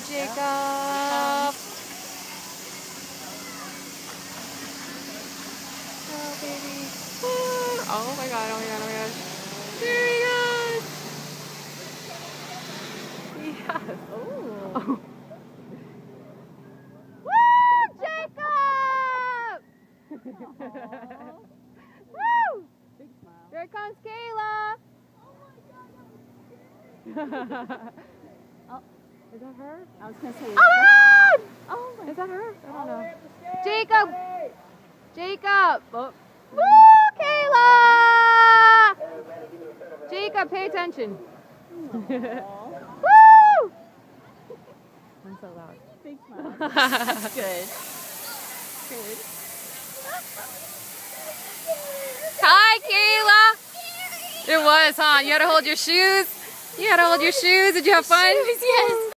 Jacob. Oh, baby. Oh my god, oh my god, oh my god. There he goes. Yes. Oh. Woo, Jacob! Woo! Big smile. Here comes Kayla. Oh, Is that her? I was gonna say. Oh! Oh my. Is that her? I don't know. Jacob! Jacob! Oh. Woo, Kayla! Jacob, pay attention. Woo! I'm so loud. Big smile. That's good. Good. Hi, Kayla! It was, huh? You had to hold your shoes? You had to hold your shoes? Did you have fun? Yes.